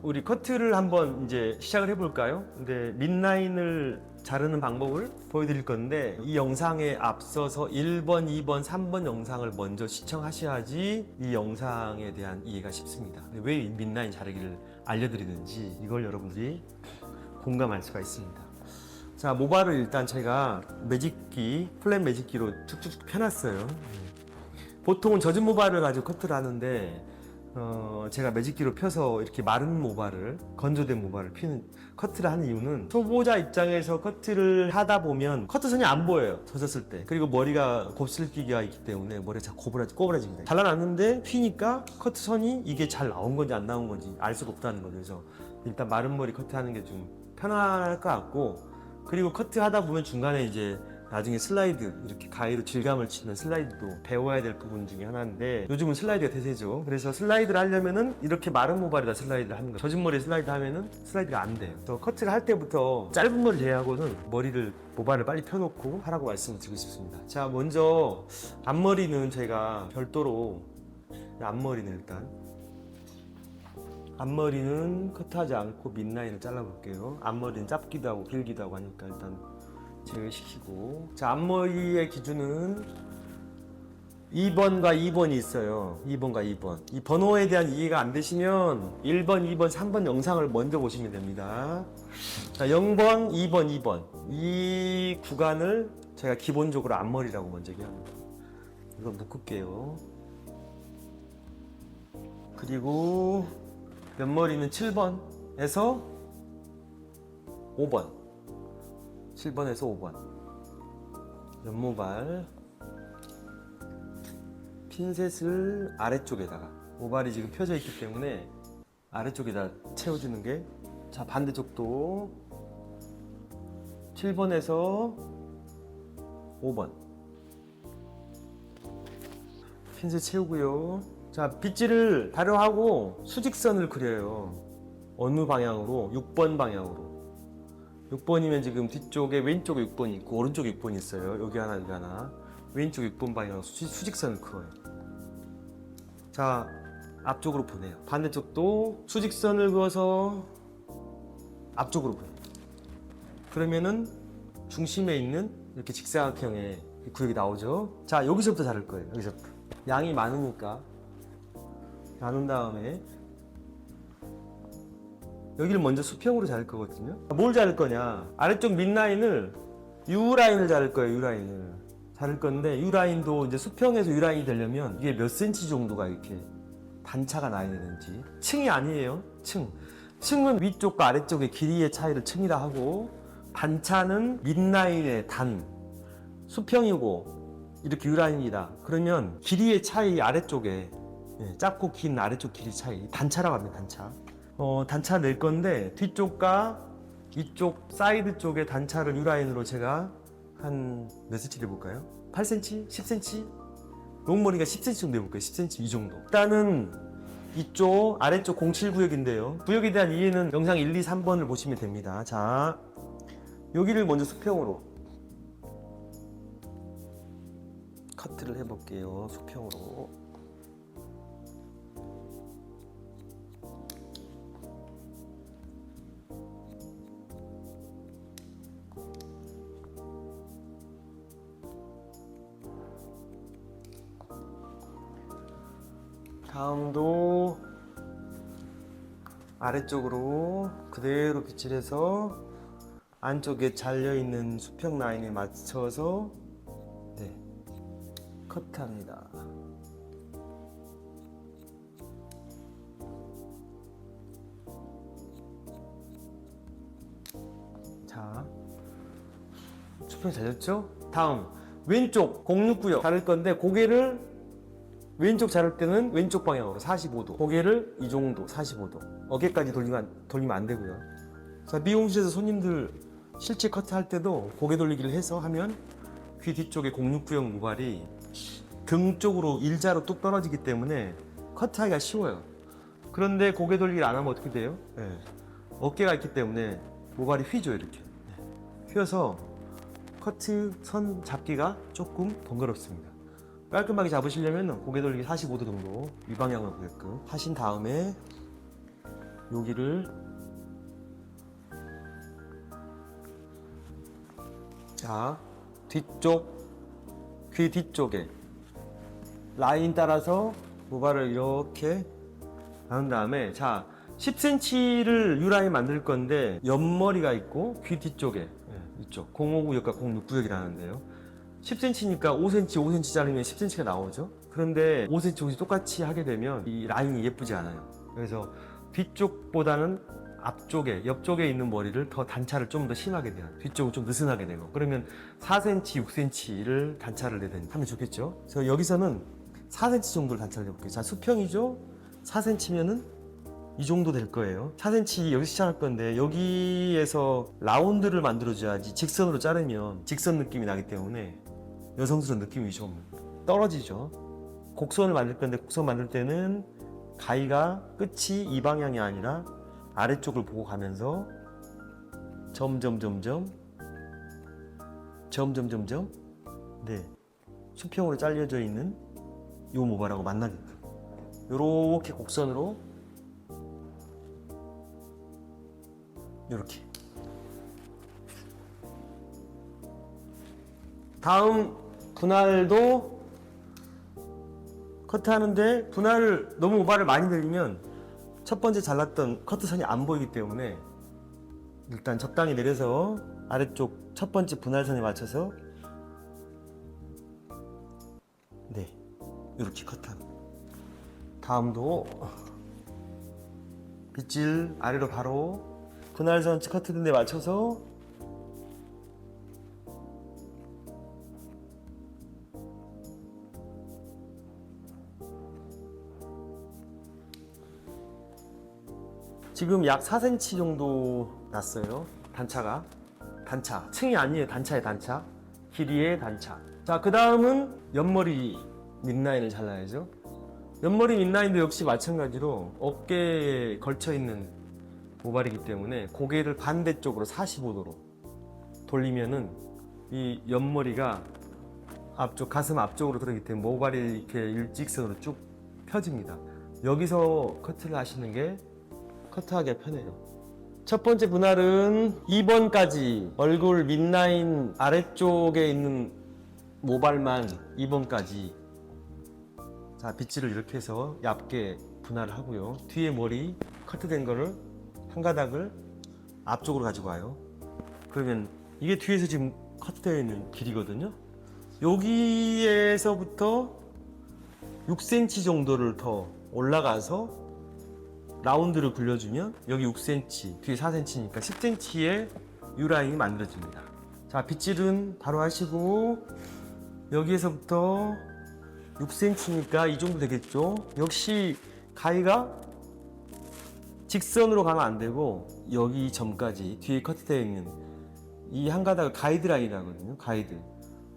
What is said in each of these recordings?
우리 커트를 한번 이제 시작을 해볼까요? 근데 mid라인을 자르는 방법을 보여드릴 건데 이 영상에 앞서서 1번, 2번, 3번 영상을 먼저 시청하셔야지 이 영상에 대한 이해가 쉽습니다. 왜 mid라인 자르기를 알려드리는지 이걸 여러분들이 공감할 수가 있습니다. 자, 모발을 일단 제가 매직기, 플랫 매직기로 툭툭 펴놨어요. 보통은 젖은 모발을 가지고 커트를 하는데 제가 매직기로 펴서 이렇게 마른 모발을, 건조된 모발을 커트를 하는 이유는 초보자 입장에서 커트를 하다 보면 커트선이 안 보여요, 젖었을 때. 그리고 머리가 곱슬기가 있기 때문에 머리가 자꾸 꼬부라집니다. 잘라놨는데 휘니까 커트선이 이게 잘 나온 건지 안 나온 건지 알 수가 없다는 거죠. 그래서 일단 마른 머리 커트하는 게 좀 편할 것 같고, 그리고 커트하다 보면 중간에 이제 나중에 슬라이드, 이렇게 가위로 질감을 치는 슬라이드도 배워야 될 부분 중에 하나인데 요즘은 슬라이드가 대세죠. 그래서 슬라이드를 하려면은 이렇게 마른 모발에다 슬라이드를 하는 거예요. 젖은 머리에 슬라이드 하면은 슬라이드가 안 돼요. 그래서 커트를 할 때부터 짧은 머리 제외하고는 모발을 빨리 펴놓고 하라고 말씀을 드리고 싶습니다. 자, 먼저 앞머리는 제가 별도로, 앞머리는 커트하지 않고 mid라인을 잘라볼게요. 앞머리는 짧기도 하고 길기도 하고 하니까 일단 제외시키고. 자, 앞머리의 기준은 2번과 2번이 있어요. 2번과 2번. 이 번호에 대한 이해가 안 되시면 1번, 2번, 3번 영상을 먼저 보시면 됩니다. 자, 0번, 2번, 2번. 이 구간을 제가 기본적으로 앞머리라고 먼저 얘기합니다. 이거 묶을게요. 그리고 옆머리는 7번에서 5번. 7번에서 5번. 옆모발. 핀셋을 아래쪽에다가. 모발이 지금 펴져 있기 때문에 아래쪽에다 채워주는 게. 자, 반대쪽도 7번에서 5번. 핀셋 채우고요. 자, 빗질을 다려하고 수직선을 그려요. 어느 방향으로? 6번 방향으로. 6번이면 지금 뒤쪽에 왼쪽에 6번이 있고 오른쪽에 6번이 있어요. 여기 하나, 여기 하나. 왼쪽 6번 방향으로 수직선을 그어요. 자, 앞쪽으로 보내요. 반대쪽도 수직선을 그어서 앞쪽으로 보내요. 그러면은 중심에 있는 이렇게 직사각형의 구역이 나오죠. 자, 여기서부터 자를 거예요. 여기서부터. 양이 많으니까 나눈 다음에 여기를 먼저 수평으로 자를 거거든요. 뭘 자를 거냐? 아래쪽 mid라인을 U라인을 자를 거예요. U라인을 자를 건데, U라인도 이제 수평에서 U라인이 되려면 이게 몇 센치 정도가 이렇게 단차가 나야 되는지. 층이 아니에요. 층은 위쪽과 아래쪽의 길이의 차이를 층이라 하고, 단차는 mid라인의 단, 수평이고 이렇게 U라인이다. 그러면 길이의 차이 아래쪽에, 작고 긴 아래쪽 길이 차이, 단차라고 합니다. 단차. 단차 낼 건데 뒤쪽과 이쪽 사이드 쪽의 단차를 U라인으로 제가 한 몇 cm 해볼까요? 8cm? 10cm? 롱머리가 10cm 정도 해볼까요? 10cm 이 정도. 일단은 이쪽 아래쪽 07 구역인데요. 구역에 대한 이해는 영상 1, 2, 3번을 보시면 됩니다. 자, 여기를 먼저 수평으로 커트를 해볼게요. 수평으로. 다음도 아래쪽으로 그대로 빗질해서 안쪽에 잘려있는 수평 라인에 맞춰서 커트합니다. 자, 수평 잘렸죠? 다음 왼쪽 06구역 자를 건데 고개를 왼쪽 자를 때는 왼쪽 방향으로 45도, 고개를 이 정도 45도, 어깨까지 돌리면 안 되고요. 자, 미용실에서 손님들 실제 커트할 때도 고개 돌리기를 해서 하면 귀 뒤쪽에 06구역 모발이 등 쪽으로 일자로 뚝 떨어지기 때문에 커트하기가 쉬워요. 그런데 고개 돌리기를 안 하면 어떻게 돼요? 어깨가 있기 때문에 모발이 휘죠. 이렇게 휘어서 커트 선 잡기가 조금 번거롭습니다. 깔끔하게 잡으시려면 고개 돌리기 45도 정도 이 방향으로 보게끔 하신 다음에 여기를 자 뒤쪽 귀 뒤쪽에 라인 따라서 모발을 이렇게 나눈 다음에 자 10cm를 U라인 만들 건데 옆머리가 있고 귀 뒤쪽에 이쪽 059역과 069역이라는데요 10cm니까 5cm 5cm 자르면 10cm가 나오죠. 그런데 5cm 5cm 똑같이 하게 되면 이 라인이 예쁘지 않아요. 그래서 뒤쪽보다는 앞쪽에 옆쪽에 있는 머리를 더 단차를 좀 더 심하게 돼요. 뒤쪽은 좀 느슨하게 되고 그러면 4cm 6cm를 단차를 내든 하면 좋겠죠. 그래서 여기서는 4cm 정도를 단차를 내볼게요. 자 수평이죠. 4cm면은 이 정도 될 거예요. 4cm 여기서 시작할 건데 여기에서 라운드를 만들어줘야지 직선으로 자르면 직선 느낌이 나기 때문에 여성스러운 느낌이 좀 떨어지죠. 곡선을 만들 건데 곡선 만들 때는 가위가 끝이 이 방향이 아니라 아래쪽을 보고 가면서 점점점점 네 수평으로 잘려져 있는 요 모발하고 만나게끔 요렇게 곡선으로 요렇게 다음 분할도 커트하는데 분할을 너무 모발을 많이 내리면 첫 번째 잘랐던 커트선이 안 보이기 때문에 일단 적당히 내려서 아래쪽 첫 번째 분할선에 맞춰서 네 이렇게 커트합니다. 다음도 빗질 아래로 바로 분할선 커트된 데 맞춰서 지금 약 4cm 정도 났어요. 단차가 단차 층이 아니에요. 단차의 단차 길이의 단차. 자 그 다음은 옆머리 밑라인을 잘라야죠. 옆머리 밑라인도 역시 마찬가지로 어깨에 걸쳐 있는 모발이기 때문에 고개를 반대쪽으로 45도로 돌리면은 이 옆머리가 앞쪽 가슴 앞쪽으로 들어가기 때문에 모발이 이렇게 일직선으로 쭉 펴집니다. 여기서 커트를 하시는 게 커트하기가 편해요. 첫 번째 분할은 2번까지 얼굴 밑라인 아래쪽에 있는 모발만 2번까지 자 빗질을 이렇게 해서 얇게 분할을 하고요. 뒤에 머리 커트된 거를 한 가닥을 앞쪽으로 가지고 와요. 그러면 이게 뒤에서 지금 커트되어 있는 길이거든요. 여기에서부터 6cm 정도를 더 올라가서 라운드를 굴려주면 여기 6cm, 뒤에 4cm니까 10cm의 U라인이 만들어집니다. 자, 빗질은 바로 하시고 여기에서부터 6cm니까 이 정도 되겠죠. 역시 가위가 직선으로 가면 안 되고 여기 점까지 뒤에 커트되어 있는 이 한 가닥을 가이드라인이라고 하거든요. 가이드.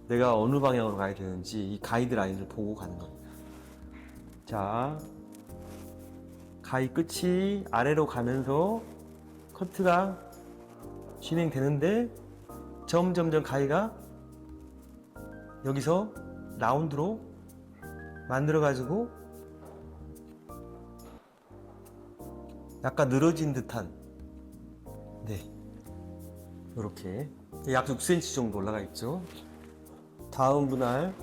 내가 어느 방향으로 가야 되는지 이 가이드라인을 보고 가는 겁니다. 자, 가위 끝이 아래로 가면서 커트가 진행되는데 점점점 가위가 여기서 라운드로 만들어 가지고 약간 늘어진 듯한 네 이렇게 약 6cm 정도 올라가 있죠. 다음 분할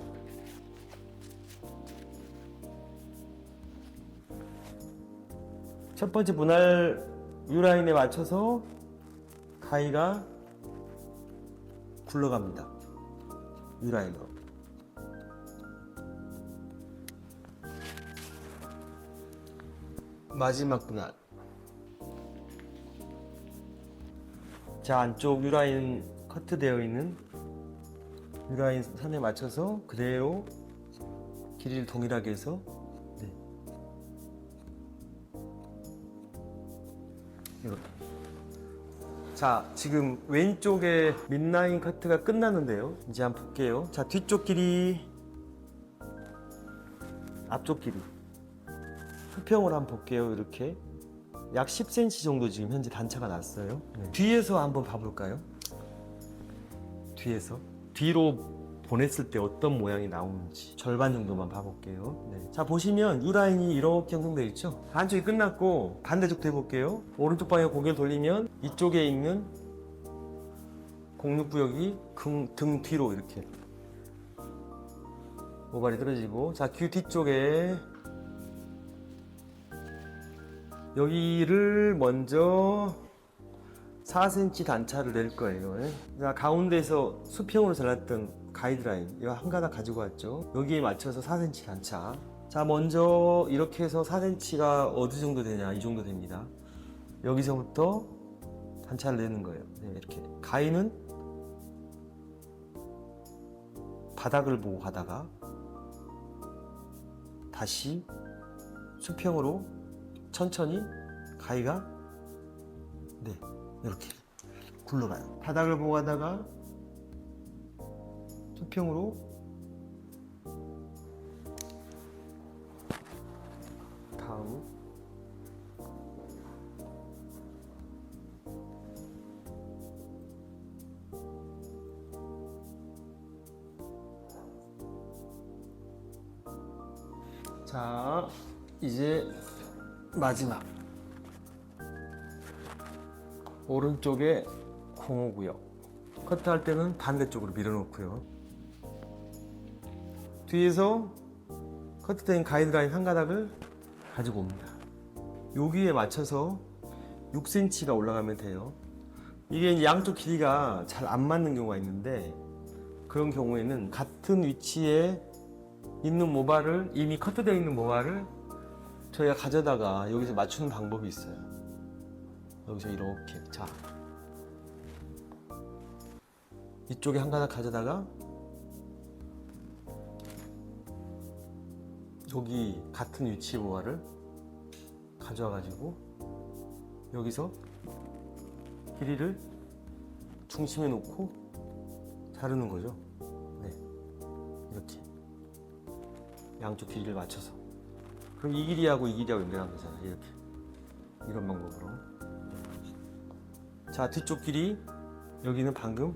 첫 번째 분할 U라인에 맞춰서 가위가 굴러갑니다. U라인으로. 마지막 분할. 자, 안쪽 U라인 커트되어 있는 U라인 선에 맞춰서 그대로 길이를 동일하게 해서 네. 이렇게. 자, 지금 왼쪽에 밑라인 커트가 끝났는데요. 이제 한번 볼게요. 자, 뒤쪽 길이, 앞쪽 길이. 수평으로 한번 볼게요. 이렇게. 약 10cm 정도 지금 현재 단차가 났어요. 네. 뒤에서 한번 봐볼까요? 뒤에서. 뒤로 보냈을 때 어떤 모양이 나오는지 절반 정도만 봐볼게요. 네. 자, 보시면 U라인이 이렇게 형성되어 있죠. 한쪽이 끝났고 반대쪽도 해볼게요. 오른쪽 방향 고개를 돌리면 이쪽에 있는 공육부역이 등 뒤로 이렇게 모발이 떨어지고, 자, 귀 뒤쪽에 여기를 먼저 4cm 단차를 낼 거예요. 자, 가운데서 수평으로 잘랐던 가이드라인 이거 한 가닥 가지고 왔죠. 여기에 맞춰서 4cm 단차. 자, 먼저 이렇게 해서 4cm가 어느 정도 되냐, 이 정도 됩니다. 여기서부터 단차를 내는 거예요. 네, 이렇게 가위는 바닥을 보고 가다가 다시 수평으로 천천히 가위가 네, 이렇게 굴러가요. 바닥을 보고 가다가 수평으로 다음 자, 이제 마지막 오른쪽에 공호구역 커트할 때는 반대쪽으로 밀어놓고요. 뒤에서 커트된 가이드라인 한 가닥을 가지고 옵니다. 여기에 맞춰서 6cm가 올라가면 돼요. 이게 양쪽 길이가 잘 안 맞는 경우가 있는데, 그런 경우에는 같은 위치에 있는 모발을, 이미 커트되어 있는 모발을 저희가 가져다가 여기서 맞추는 방법이 있어요. 여기서 이렇게, 자, 이쪽에 한 가닥 가져다가 여기 같은 위치의 모발을 가져와 가지고 여기서 길이를 중심에 놓고 자르는 거죠. 네, 이렇게 양쪽 길이를 맞춰서. 그럼 이 길이하고 이 길이하고 연결한 거잖아요. 이렇게, 이런 방법으로. 자, 뒤쪽 길이, 여기는 방금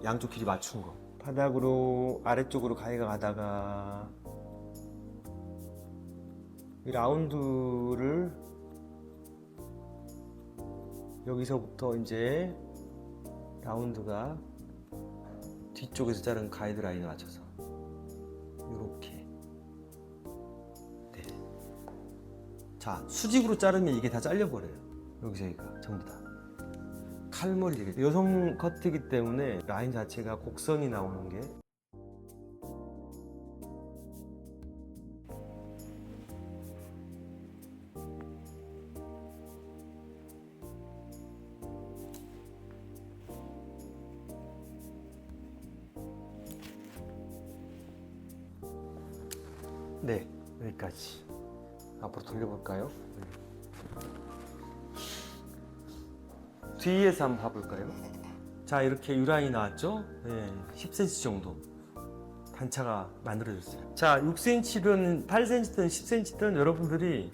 양쪽 길이 맞춘 거. 바닥으로 아래쪽으로 가위가 가다가 이 라운드를 여기서부터 이제 라운드가 뒤쪽에서 자른 가이드라인에 맞춰서 이렇게. 네. 자, 수직으로 자르면 이게 다 잘려버려요. 여기서 여기가 전부 다 칼머리 되게. 여성 커트이기 때문에 라인 자체가 곡선이 나오는 게 네, 여기까지. 앞으로 돌려볼까요? 네. 뒤에서 한번 봐볼까요? 자, 이렇게 U라인이 나왔죠? 네, 10cm 정도 단차가 만들어졌어요. 자, 6cm든 8cm든 10cm든 여러분들이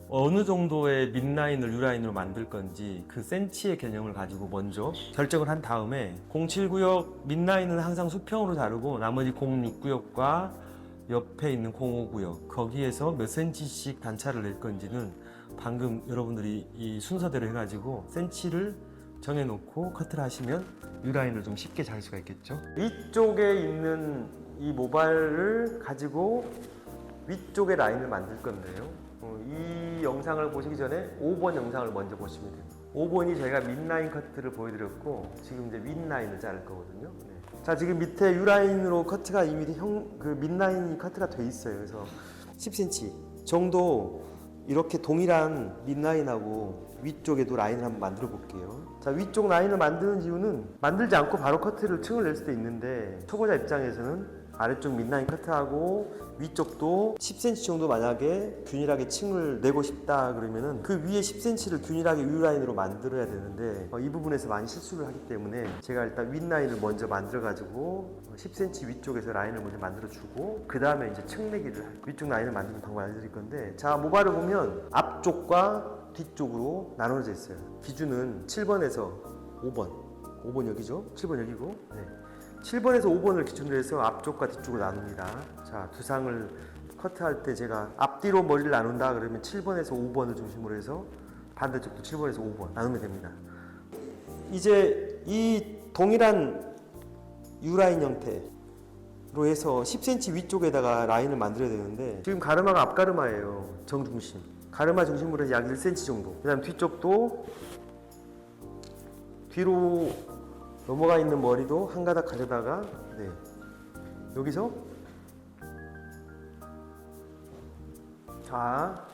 어느 정도의 mid라인을 U라인으로 만들 건지 그 센치의 개념을 가지고 먼저 결정을 한 다음에 07구역 mid라인은 항상 수평으로 자르고 나머지 06구역과 옆에 있는 05구역 거기에서 몇 cm씩 단차를 낼 건지는 방금 여러분들이 이 순서대로 해가지고 센치를 정해놓고 커트를 하시면 U라인을 좀 쉽게 잘 수가 있겠죠. 위쪽에 있는 이 모발을 가지고 위쪽에 라인을 만들 건데요. 이 영상을 보시기 전에 5번 영상을 먼저 보시면 됩니다. 5번이 저희가 mid라인 커트를 보여드렸고 지금 이제 윗라인을 자를 거거든요. 네. 자, 지금 밑에 U라인으로 커트가 이미 mid라인이 커트가 돼 있어요. 그래서 10cm 정도 이렇게 동일한 mid라인하고 위쪽에도 라인을 한번 만들어 볼게요. 자, 위쪽 라인을 만드는 이유는 만들지 않고 바로 커트를 층을 낼 수도 있는데 초보자 입장에서는 아래쪽 mid라인 커트하고 위쪽도 10cm 정도 만약에 균일하게 층을 내고 싶다 그러면은 그 위에 10cm를 균일하게 U라인으로 만들어야 되는데 이 부분에서 많이 실수를 하기 때문에 제가 일단 윗라인을 먼저 만들어 가지고 10cm 위쪽에서 라인을 먼저 만들어 주고 그 다음에 이제 층 내기를 위쪽 라인을 만드는 방법을 알려드릴 건데, 자, 모발을 보면 앞쪽과 뒤쪽으로 나눠져 있어요. 기준은 7번에서 5번 5번 여기죠? 7번 여기고. 네. 7번에서 5번을 기준으로 해서 앞쪽과 뒤쪽을 나눕니다. 자, 두상을 커트할 때 제가 앞뒤로 머리를 나눈다 그러면 7번에서 5번을 중심으로 해서 반대쪽도 7번에서 5번 나누면 됩니다. 이제 이 동일한 U라인 형태로 해서 10cm 위쪽에다가 라인을 만들어야 되는데 지금 가르마가 앞가르마예요. 정중심. 가르마 중심으로 해서 약 1cm 정도. 그 다음 뒤쪽도 뒤로 넘어가 있는 머리도 한 가닥 가져다가 네. 여기서 자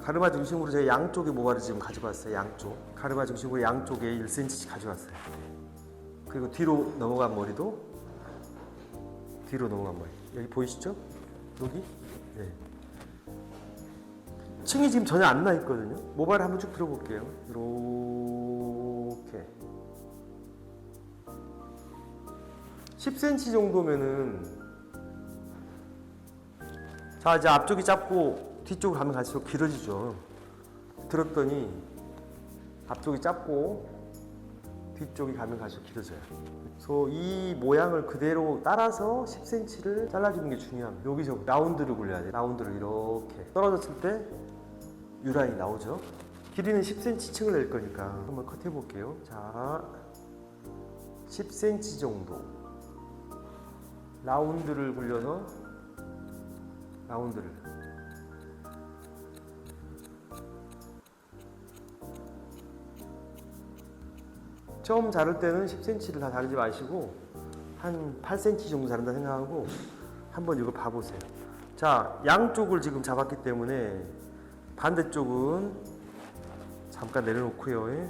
가르마 중심으로 제가 양쪽의 모발을 지금 가져갔어요. 양쪽 가르마 중심으로 양쪽에 1cm씩 가져갔어요. 그리고 뒤로 넘어간 머리도 뒤로 넘어간 머리 여기 보이시죠? 여기 네. 층이 지금 전혀 안 나 있거든요. 모발을 한번 쭉 들어볼게요. 이렇게 10cm 정도면은 자 이제 앞쪽이 짧고 뒤쪽으로 가면 갈수록 길어지죠. 들었더니 앞쪽이 짧고 뒤쪽이 가면 갈수록 길어져요. 그래서 이 모양을 그대로 따라서 10cm를 잘라주는 게 중요합니다. 여기서 라운드를 굴려야 돼요. 라운드를 이렇게 떨어졌을 때 U라인이 나오죠. 길이는 10cm 층을 낼 거니까 한번 컷해 볼게요. 자 10cm 정도 라운드를 굴려서 라운드를 처음 자를 때는 10cm를 다 자르지 마시고 한 8cm 정도 자른다 생각하고 한번 이거 봐보세요. 자 양쪽을 지금 잡았기 때문에 반대쪽은 잠깐 내려놓고요.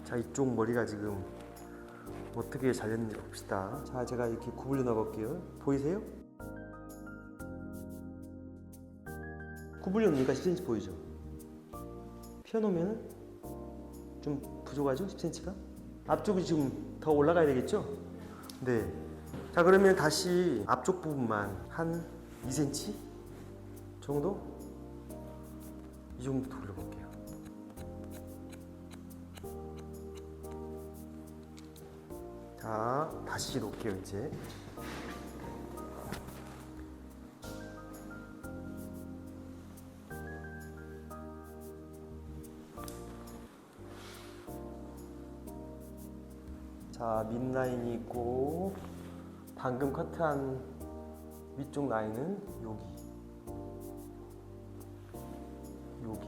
자 이쪽 머리가 지금 어떻게 잘렸는지 봅시다. 자 제가 이렇게 구불려 넣어볼게요. 보이세요? 구불려 놓으니까 10cm 보이죠? 펴놓으면 좀 부족하죠? 10cm가? 앞쪽이 지금 더 올라가야 되겠죠? 네. 자 그러면 다시 앞쪽 부분만 한 2cm 정도? 이 정도 돌려볼게요. 자 다시 놓을게요 이제. 자, 밑라인이 있고 방금 커트한 위쪽 라인은 여기 여기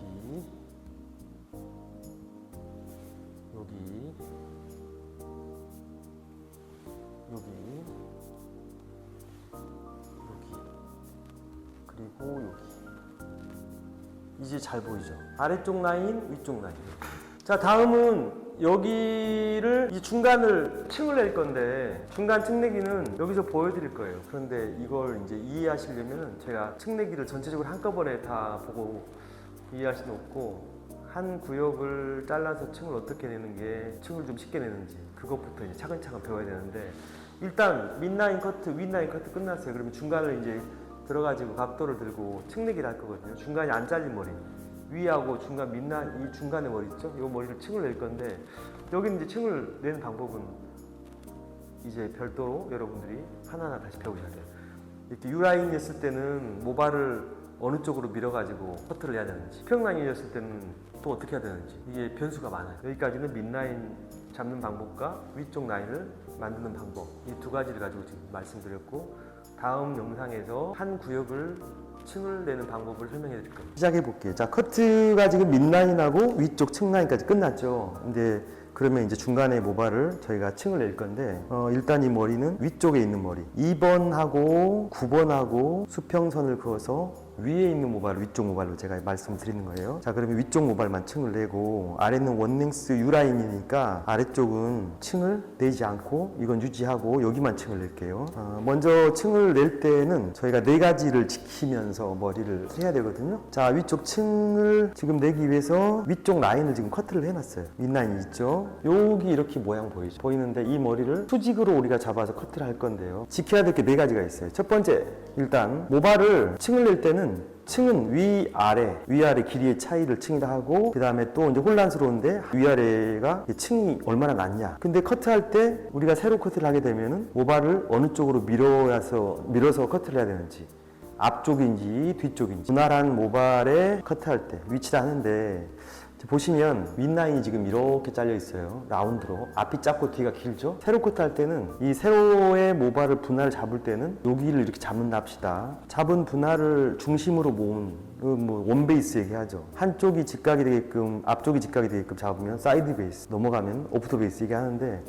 여기 여기 여기 그리고 여기 이제 잘 보이죠? 아래쪽 라인, 위쪽 라인. 자, 다음은 여기를 이 중간을 층을 낼 건데 중간 층내기는 여기서 보여드릴 거예요. 그런데 이걸 이제 이해하시려면 제가 층내기를 전체적으로 한꺼번에 다 보고 이해할 수는 없고 한 구역을 잘라서 층을 어떻게 내는 게 층을 좀 쉽게 내는지 그것부터 이제 차근차근 배워야 되는데 일단 밑라인 커트, 윗라인 커트 끝났어요. 그러면 중간을 이제 들어가지고 각도를 들고 층내기를 할 거거든요. 중간이 안 잘린 머리 위하고 중간 밑라인 이 중간에 머리 있죠? 이 머리를 층을 낼 건데 여기는 이제 층을 내는 방법은 이제 별도로 여러분들이 하나하나 다시 배우셔야 돼요. 이렇게 U라인이었을 때는 모발을 어느 쪽으로 밀어가지고 커트를 해야 되는지 평라인이었을 때는 또 어떻게 해야 되는지 이게 변수가 많아요. 여기까지는 밑라인 잡는 방법과 위쪽 라인을 만드는 방법 이 두 가지를 가지고 지금 말씀드렸고 다음 영상에서 한 구역을 층을 내는 방법을 설명해 드릴 거예요. 시작해 볼게요. 자, 커트가 지금 밑라인하고 위쪽 층 라인까지 끝났죠. 근데 그러면 이제 중간에 모발을 저희가 층을 낼 건데 일단 이 머리는 위쪽에 있는 머리 2번하고 9번하고 수평선을 그어서 위에 있는 모발을 위쪽 모발로 제가 말씀드리는 거예요. 자 그러면 위쪽 모발만 층을 내고 아래는 원랭스 U라인이니까 아래쪽은 층을 내지 않고 이건 유지하고 여기만 층을 낼게요. 먼저 층을 낼 때는 저희가 네 가지를 지키면서 머리를 해야 되거든요. 자 위쪽 층을 지금 내기 위해서 위쪽 라인을 지금 커트를 해놨어요. 윗라인이 있죠. 여기 이렇게 모양 보이죠? 보이는데 이 머리를 수직으로 우리가 잡아서 커트를 할 건데요. 지켜야 될 게 네 가지가 있어요. 첫 번째 일단 모발을 층을 낼 때는 층은 위아래 길이의 차이를 층이라 하고, 그 다음에 또 이제 혼란스러운데 위아래가 층이 얼마나 낮냐. 근데 커트할 때 우리가 세로 커트를 하게 되면은 모발을 어느 쪽으로 밀어서 커트를 해야 되는지, 앞쪽인지 뒤쪽인지, 분할한 모발에 커트할 때 위치를 하는데, 보시면 윗라인이 지금 이렇게 잘려 있어요. 라운드로. 앞이 짧고 뒤가 길죠? 세로 커트 할 때는 이 세로의 모발을 분할을 잡을 때는 여기를 이렇게 잡는다 합시다. 잡은 분할을 중심으로 모은 뭐 원베이스 얘기하죠. 한쪽이 직각이 되게끔, 앞쪽이 직각이 되게끔 잡으면 사이드 베이스, 넘어가면 오프터 베이스 얘기하는데,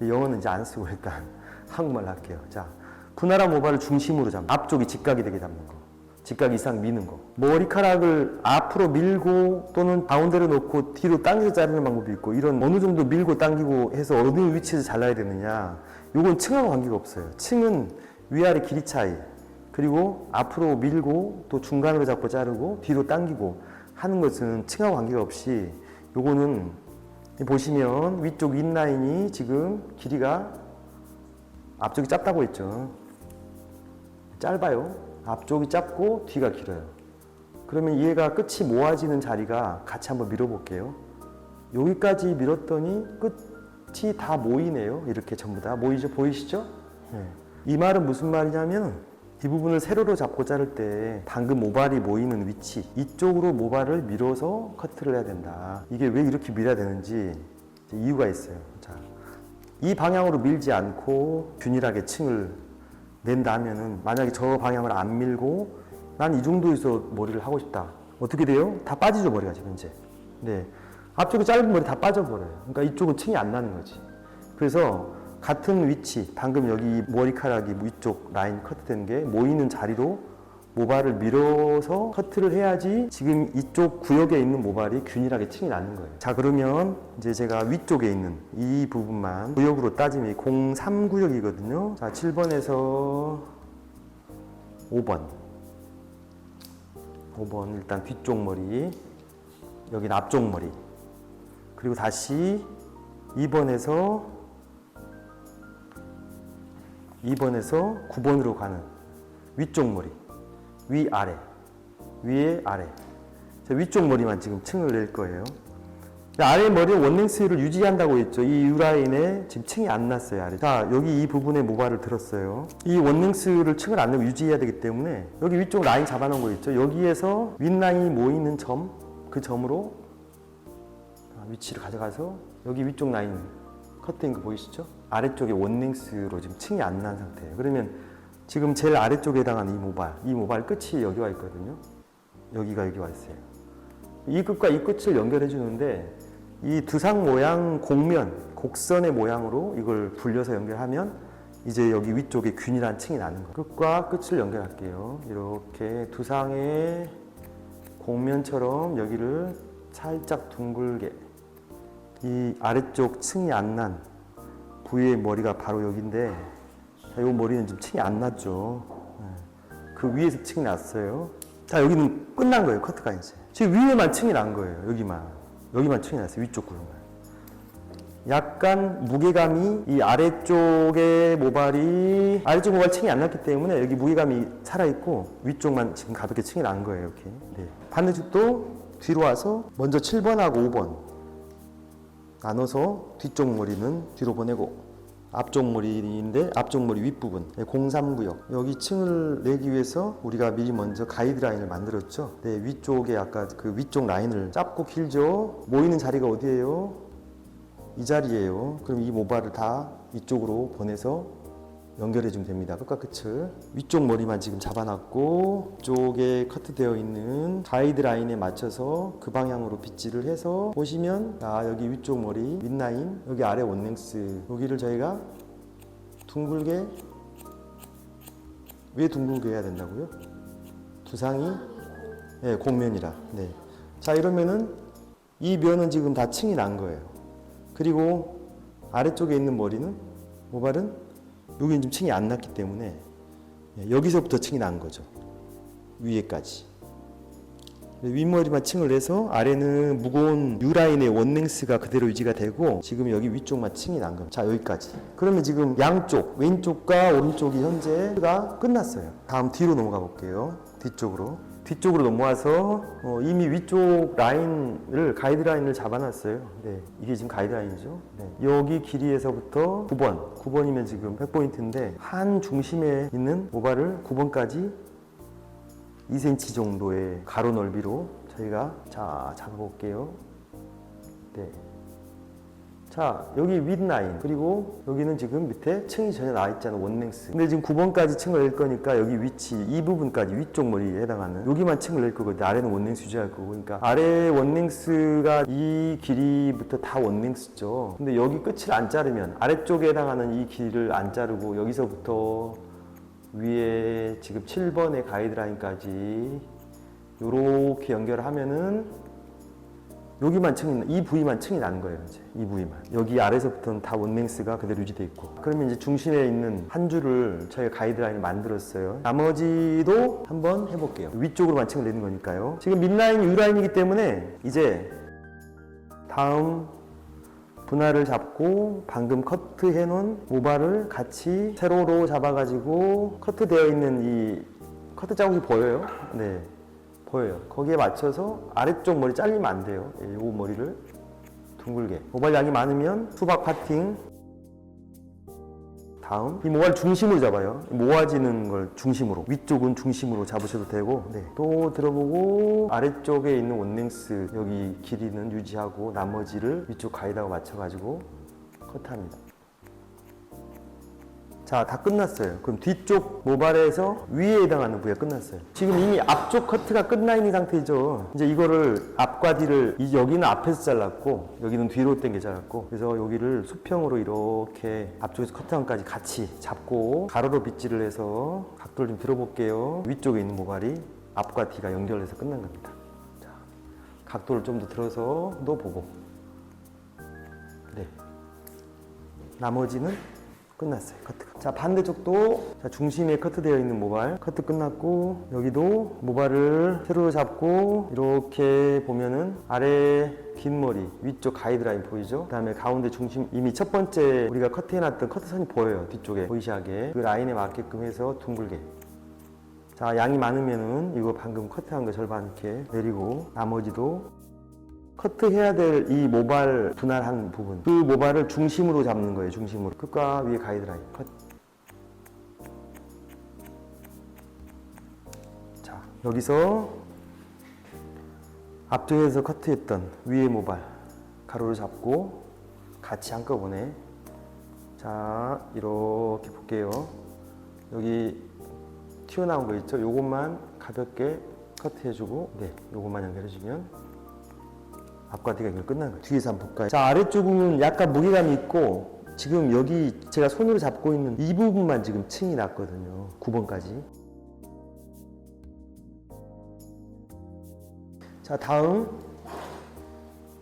영어는 이제 안 쓰고 일단 한국말로 할게요. 자, 분할한 모발을 중심으로 잡는, 앞쪽이 직각이 되게 잡는 거, 직각 이상 미는 거. 머리카락을 앞으로 밀고 또는 가운데로 놓고 뒤로 당겨서 자르는 방법이 있고, 이런 어느 정도 밀고 당기고 해서 어느 위치에서 잘라야 되느냐, 요건 층하고 관계가 없어요. 층은 위아래 길이 차이, 그리고 앞으로 밀고 또 중간으로 잡고 자르고 뒤로 당기고 하는 것은 층하고 관계가 없이, 요거는 보시면 위쪽 윗라인이 지금 길이가 앞쪽이 짧다고 했죠. 짧아요. 앞쪽이 짧고 뒤가 길어요. 그러면 얘가 끝이 모아지는 자리가 같이 한번 밀어볼게요. 여기까지 밀었더니 끝이 다 모이네요. 이렇게 전부 다 모이죠. 보이시죠? 네. 이 말은 무슨 말이냐면, 이 부분을 세로로 잡고 자를 때 방금 모발이 모이는 위치, 이쪽으로 모발을 밀어서 커트를 해야 된다. 이게 왜 이렇게 밀어야 되는지 이유가 있어요. 자, 이 방향으로 밀지 않고 균일하게 층을 낸다 하면은, 만약에 저 방향을 안 밀고 난 이 정도에서 머리를 하고 싶다. 어떻게 돼요? 다 빠지죠, 머리가 지금 이제. 네. 앞쪽에 짧은 머리 다 빠져버려요. 그러니까 이쪽은 층이 안 나는 거지. 그래서 같은 위치, 방금 여기 머리카락이 위쪽 라인 커트된 게 모이는 자리로 모발을 밀어서 커트를 해야지 지금 이쪽 구역에 있는 모발이 균일하게 층이 나는 거예요. 자, 그러면 이제 제가 위쪽에 있는 이 부분만 구역으로 따지면 03 구역이거든요. 자, 7번에서 5번. 5번 일단 뒤쪽 머리, 여기는 앞쪽 머리. 그리고 다시 2번에서 9번으로 가는 위쪽 머리. 위아래, 위에 아래. 자, 위쪽 머리만 지금 층을 낼 거예요. 아래 머리의 원랭스를 유지한다고 했죠. 이 U라인에 지금 층이 안 났어요, 아래. 자, 여기 이 부분에 모발을 들었어요. 이 원랭스를 층을 안 내고 유지해야 되기 때문에 여기 위쪽 라인 잡아놓은 거 있죠. 여기에서 윗라인이 모이는 점, 그 점으로 위치를 가져가서 여기 위쪽 라인 커트인 거 보이시죠? 아래쪽에 원랭스로 지금 층이 안 난 상태예요. 그러면 지금 제일 아래쪽에 해당하는 이 모발 끝이 여기 와 있거든요. 여기 와 있어요. 이 끝과 이 끝을 연결해 주는데, 이 두상 모양 곡선의 모양으로 이걸 불려서 연결하면 이제 여기 위쪽에 균일한 층이 나는 거예요. 끝과 끝을 연결할게요. 이렇게 두상의 곡면처럼 여기를 살짝 둥글게, 이 아래쪽 층이 안 난 부위의 머리가 바로 여기인데, 이 머리는 지금 층이 안 났죠. 그 위에서 층이 났어요. 자, 여기는 끝난 거예요, 커트가 이제. 지금 위에만 층이 난 거예요, 여기만 층이 났어요, 위쪽 구역만. 약간 무게감이, 이 아래쪽 모발 층이 안 났기 때문에 여기 무게감이 살아있고, 위쪽만 지금 가볍게 층이 난 거예요, 이렇게. 네. 반대쪽도 뒤로 와서 먼저 7번하고 5번 나눠서 뒤쪽 머리는 뒤로 보내고, 앞쪽 머리인데 앞쪽 머리 윗부분 03구역 여기 층을 내기 위해서 우리가 미리 먼저 가이드라인을 만들었죠. 네, 위쪽에 아까 그 위쪽 라인을 짧고 길죠. 모이는 자리가 어디예요? 이 자리예요. 그럼 이 모발을 다 이쪽으로 보내서 연결해 주면 됩니다. 끝과 끝을. 위쪽 머리만 지금 잡아놨고, 이쪽에 커트되어 있는 가이드라인에 맞춰서 그 방향으로 빗질을 해서 보시면, 여기 위쪽 머리 윗라인, 여기 아래 원랭스, 여기를 저희가 둥글게, 왜 둥글게 해야 된다고요? 두상이 곡면이라. 네. 자, 이러면은 이 면은 지금 다 층이 난 거예요. 그리고 아래쪽에 있는 모발은 여기는 지금 층이 안 났기 때문에 여기서부터 층이 난 거죠. 위에까지. 윗머리만 층을 내서 아래는 무거운 U라인의 원랭스가 그대로 유지가 되고, 지금 여기 위쪽만 층이 난 겁니다. 자, 여기까지. 그러면 지금 양쪽, 왼쪽과 오른쪽이 현재가 끝났어요. 다음 뒤로 넘어가 볼게요. 뒤쪽으로 넘어와서 이미 위쪽 라인을 가이드라인을 잡아놨어요. 네, 이게 지금 가이드라인이죠. 네. 여기 길이에서부터 9번이면 지금 100포인트인데 한 중심에 있는 모발을 9번까지 2cm 정도의 가로 넓이로 저희가 잡아볼게요. 네. 자, 여기 윗라인, 그리고 여기는 지금 밑에 층이 전혀 나와 있지 않은 원랭스. 근데 지금 9번까지 층을 낼 거니까 여기 위치, 이 부분까지 위쪽 머리에 해당하는 여기만 층을 낼 거거든요. 아래는 원랭스 유지할 거고. 그러니까 아래 원랭스가 이 길이부터 다 원랭스죠. 근데 여기 끝을 안 자르면 아래쪽에 해당하는 이 길이를 안 자르고 여기서부터 위에 지금 7번의 가이드라인까지 이렇게 연결하면은 여기만 이 부위만 층이 나는 거예요. 이제 이 부위만. 여기 아래서부터는 다 원랭스가 그대로 유지돼 있고. 그러면 이제 중심에 있는 한 줄을 저희가 가이드라인을 만들었어요. 나머지도 한번 해볼게요. 위쪽으로만 층을 내는 거니까요. 지금 mid라인이 U라인이기 때문에 이제 다음 분할을 잡고 방금 커트해 놓은 모발을 같이 세로로 잡아가지고 커트되어 있는 이 커트 자국이 보여요? 네. 보여요. 거기에 맞춰서 아래쪽 머리 잘리면 안 돼요. 이 머리를 둥글게. 모발 양이 많으면 수박 파팅. 다음 이 모발 중심으로 잡아요. 모아지는 걸 중심으로, 위쪽은 중심으로 잡으셔도 되고. 네. 또 들어보고 아래쪽에 있는 원랭스 여기 길이는 유지하고 나머지를 위쪽 가이드하고 맞춰가지고 커트합니다. 자, 다 끝났어요. 그럼 뒤쪽 모발에서 위에 해당하는 부위가 끝났어요. 지금 이미 앞쪽 커트가 끝나 있는 상태죠. 이제 이거를 앞과 뒤를, 여기는 앞에서 잘랐고 여기는 뒤로 당겨 잘랐고, 그래서 여기를 수평으로 이렇게 앞쪽에서 커트함까지 같이 잡고 가로로 빗질을 해서 각도를 좀 들어볼게요. 위쪽에 있는 모발이 앞과 뒤가 연결해서 끝난 겁니다. 자, 각도를 좀 더 들어서 또 보고. 네. 나머지는 끝났어요. 커트가. 자, 반대쪽도 중심에 커트되어 있는 모발 커트 끝났고, 여기도 모발을 세로로 잡고 이렇게 보면은 아래 긴 머리 위쪽 가이드라인 보이죠? 그 다음에 가운데 중심, 이미 첫 번째 우리가 커트해놨던 커트선이 보여요. 뒤쪽에 보이시하게 그 라인에 맞게끔 해서 둥글게. 자, 양이 많으면은 이거 방금 커트한 거 절반 이렇게 내리고, 나머지도 커트해야 될 이 모발 분할한 부분, 그 모발을 중심으로 잡는 거예요. 중심으로. 끝과 위에 가이드라인 컷. 자, 여기서 앞쪽에서 커트했던 위에 모발 가로를 잡고 같이 한꺼번에, 자, 이렇게 볼게요. 여기 튀어나온 거 있죠? 요것만 가볍게 커트해주고, 네, 요것만 연결해주면 앞과 뒤가 이걸 끝난 거예요. 뒤에서 한번 볼까요? 자, 아래쪽은 약간 무게감이 있고, 지금 여기 제가 손으로 잡고 있는 이 부분만 지금 층이 났거든요. 9번까지. 자, 다음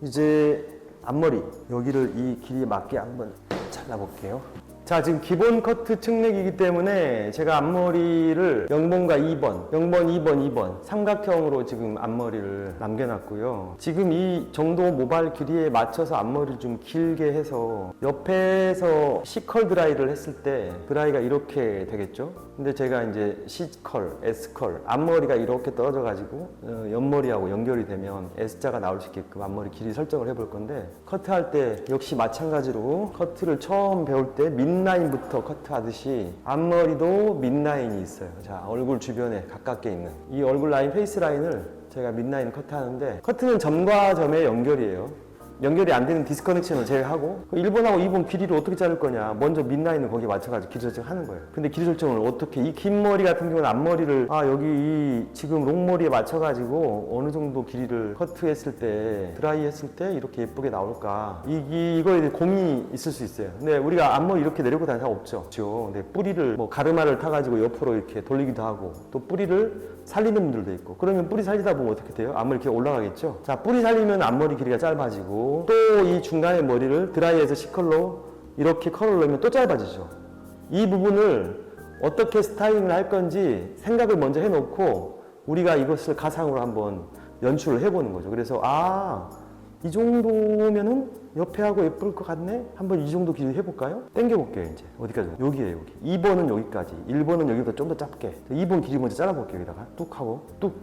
이제 앞머리 여기를 이 길이에 맞게 한번 잘라볼게요. 자, 지금 기본 커트 측내기이기 때문에 제가 앞머리를 0번과 2번, 0번, 2번, 2번 삼각형으로 지금 앞머리를 남겨놨고요. 지금 이 정도 모발 길이에 맞춰서 앞머리를 좀 길게 해서 옆에서 C컬 드라이를 했을 때 드라이가 이렇게 되겠죠. 근데 제가 이제 C컬, S컬, 앞머리가 이렇게 떨어져 가지고 옆머리하고 연결이 되면 S자가 나올 수 있게끔 앞머리 길이 설정을 해볼 건데, 커트할 때 역시 마찬가지로 커트를 처음 배울 때 mid라인부터 커트하듯이 앞머리도 mid라인이 있어요. 자, 얼굴 주변에 가깝게 있는 이 얼굴 라인, 페이스 라인을 제가 mid라인을 커트하는데, 커트는 점과 점의 연결이에요. 연결이 안 되는 디스커넥션을 제외하고 1번하고 2번 길이를 어떻게 자를 거냐, 먼저 mid라인을 거기에 맞춰가지고 길이 설정하는 거예요. 근데 길이 설정을 어떻게, 이 긴 머리 같은 경우는 앞머리를 여기 이 지금 롱머리에 맞춰가지고 어느 정도 길이를 커트했을 때, 드라이 했을 때 이렇게 예쁘게 나올까, 이거에 대해 고민이 있을 수 있어요. 근데 우리가 앞머리 이렇게 내리고 다니는 사람 없죠. 그렇죠? 근데 뿌리를 뭐 가르마를 타가지고 옆으로 이렇게 돌리기도 하고, 또 뿌리를 살리는 분들도 있고, 그러면 뿌리 살리다 보면 어떻게 돼요? 앞머리 이렇게 올라가겠죠? 자, 뿌리 살리면 앞머리 길이가 짧아지고, 또 이 중간에 머리를 드라이해서 C컬로 이렇게 컬을 넣으면 또 짧아지죠. 이 부분을 어떻게 스타일링을 할 건지 생각을 먼저 해놓고 우리가 이것을 가상으로 한번 연출을 해보는 거죠. 그래서 이 정도면은 옆에 하고 예쁠 것 같네? 한번 이 정도 길이 해볼까요? 당겨볼게요, 이제. 어디까지? 여기에요, 여기. 2번은 여기까지. 1번은 여기보다 좀 더 짧게. 2번 길이 먼저 잘라볼게요, 여기다가. 뚝 하고, 뚝.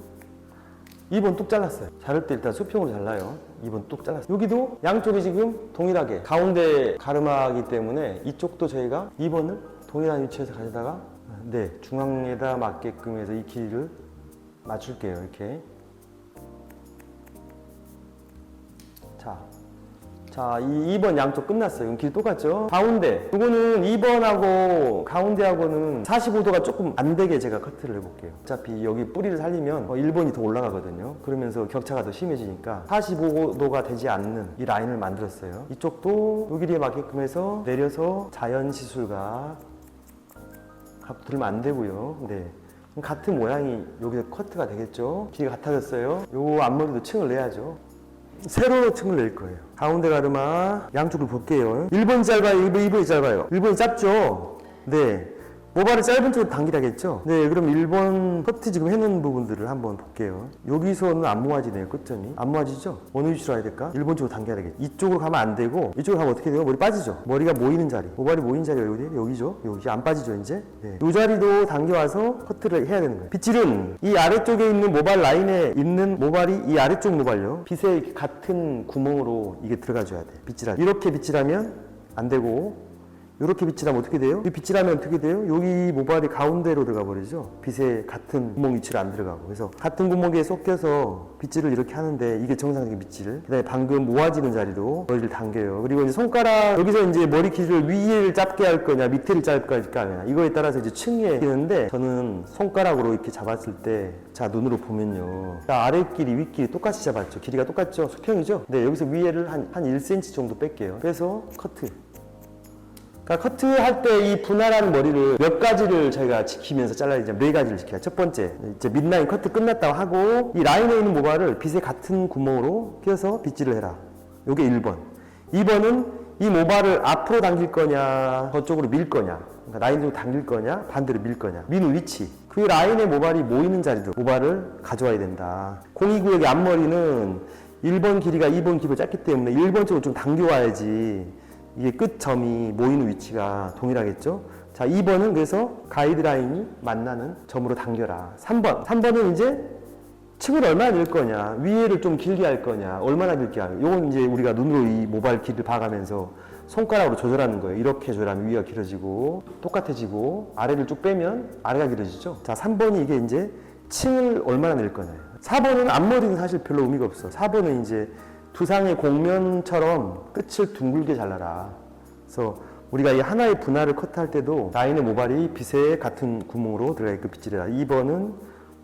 2번 뚝 잘랐어요. 자를 때 일단 수평으로 잘라요. 2번 뚝 잘랐어요. 여기도 양쪽이 지금 동일하게 가운데 가르마이기 때문에 이쪽도 저희가 2번을 동일한 위치에서 가져다가 네, 중앙에다 맞게끔 해서 이 길이를 맞출게요. 이렇게. 자, 이 2번 양쪽 끝났어요. 이건 길 똑같죠? 가운데. 이거는 2번하고 가운데하고는 45도가 조금 안 되게 제가 커트를 해볼게요. 어차피 여기 뿌리를 살리면 1번이 더 올라가거든요. 그러면서 격차가 더 심해지니까 45도가 되지 않는 이 라인을 만들었어요. 이쪽도 요 길이에 맞게끔 해서 내려서 자연 시술각 각 들면 안 되고요. 네. 같은 모양이 여기서 커트가 되겠죠? 길이가 같아졌어요. 요 앞머리도 층을 내야죠. 세로 층을 낼 거예요. 가운데 가르마 양쪽을 볼게요. 1번이 짧아요? 2번이 짧아요? 1번이 짧죠? 네. 모발을 짧은 쪽으로 당기라겠죠? 네, 그럼 1번 커트 지금 해놓은 부분들을 한번 볼게요. 여기서는 안 모아지네요, 끝점이. 안 모아지죠? 어느 위치로 해야 될까? 1번 쪽으로 당겨야 되겠죠. 이쪽으로 가면 안 되고, 이쪽으로 가면 어떻게 돼요? 머리 빠지죠? 머리가 모이는 자리. 모발이 모이는 자리가 어디예요? 여기죠? 여기 안 빠지죠, 이제? 네. 이 자리도 당겨와서 커트를 해야 되는 거예요. 빗질은 이 아래쪽에 있는 모발 라인에 있는 모발이 이 아래쪽 모발요. 빗의 같은 구멍으로 이게 들어가줘야 돼. 빗질할 때. 이렇게 빗질하면 안 되고, 이렇게 빗질하면 어떻게 돼요? 이 빗질하면 어떻게 돼요? 여기 모발이 가운데로 들어가 버리죠? 빗에 같은 구멍 위치로 안 들어가고. 그래서 같은 구멍에 섞여서 빗질을 이렇게 하는데 이게 정상적인 빗질. 그 다음에 방금 모아지는 자리로 머리를 당겨요. 그리고 이제 손가락, 여기서 이제 머리 길이를 위를 짧게 할 거냐, 밑에를 짧게 할 거냐. 이거에 따라서 이제 층에 끼는데 저는 손가락으로 이렇게 잡았을 때, 자, 눈으로 보면요. 자, 아래 길이, 윗 길이 똑같이 잡았죠? 길이가 똑같죠? 수평이죠? 네, 여기서 위에를 한 1cm 정도 뺄게요. 그래서 커트. 그러니까 커트할 때 이 분할한 머리를 몇 가지를 저희가 지키면서 잘라야 되죠. 4가지를 지켜요. 첫 번째, 이제 밑라인 커트 끝났다고 하고 이 라인에 있는 모발을 빗의 같은 구멍으로 끼워서 빗질을 해라. 요게 1번. 2번은 이 모발을 앞으로 당길 거냐, 저쪽으로 밀 거냐. 그러니까 라인으로 당길 거냐, 반대로 밀 거냐. 미는 위치. 그 라인에 모발이 모이는 자리로 모발을 가져와야 된다. 029역의 앞머리는 1번 길이가 2번 길이가 짧기 때문에 1번 쪽으로 좀 당겨와야지 이게 끝점이 모이는 위치가 동일하겠죠? 자, 2번은 그래서 가이드라인이 만나는 점으로 당겨라. 3번은 이제 층을 얼마나 낼 거냐, 위에를 좀 길게 할 거냐, 얼마나 길게 할 거냐. 요건 이제 우리가 눈으로 이 모발 길이를 봐가면서 손가락으로 조절하는 거예요. 이렇게 조절하면 위가 길어지고 똑같아지고 아래를 쭉 빼면 아래가 길어지죠. 자, 3번이 이게 이제 층을 얼마나 낼 거냐. 4번은 앞머리는 사실 별로 의미가 없어. 4번은 이제 두상의 곡면처럼 끝을 둥글게 잘라라. 그래서 우리가 이 하나의 분할을 커트할 때도 라인의 모발이 빗의 같은 구멍으로 들어가게끔 빗질해라. 2번은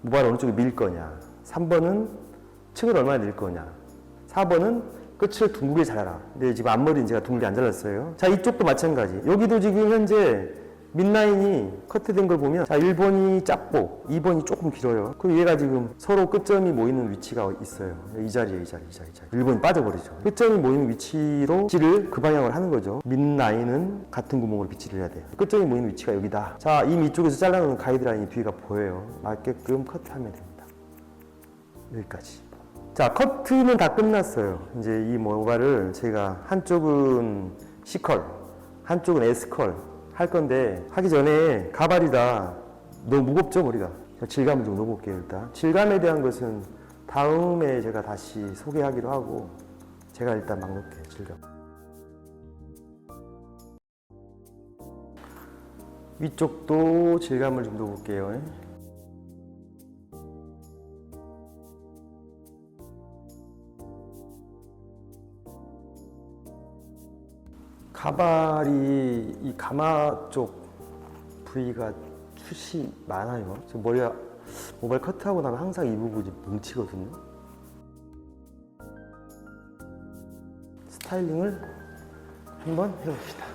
모발을 어느 쪽에 밀 거냐. 3번은 층을 얼마나 낼 거냐. 4번은 끝을 둥글게 잘라라. 근데 지금 앞머리는 제가 둥글게 안 잘랐어요. 자, 이쪽도 마찬가지. 여기도 지금 현재 밑라인이 커트된 걸 보면 자, 1번이 짧고 2번이 조금 길어요. 그럼 얘가 지금 서로 끝점이 모이는 위치가 있어요. 이 자리에 이 자리. 1번이 빠져버리죠. 끝점이 모이는 위치로 빗질을 그 방향으로 하는 거죠. 밑라인은 같은 구멍으로 빗질을 해야 돼요. 끝점이 모이는 위치가 여기다. 자, 이 밑쪽에서 잘라놓은 가이드라인이 뒤가 보여요. 맞게끔 커트하면 됩니다. 여기까지. 자, 커트는 다 끝났어요. 이제 이 모발을 제가 한쪽은 C컬, 한쪽은 S컬 할 건데 하기 전에 가발이다. 너무 무겁죠, 머리가? 질감을 좀 넣어볼게요, 일단. 질감에 대한 것은 다음에 제가 다시 소개하기로 하고 제가 일단 막 넣을게요, 질감. 위쪽도 질감을 좀 넣어볼게요. 가발이 이 가마 쪽 부위가 숱이 많아요. 지금 머리가 모발 커트하고 나면 항상 이 부분이 뭉치거든요. 스타일링을 한번 해봅시다.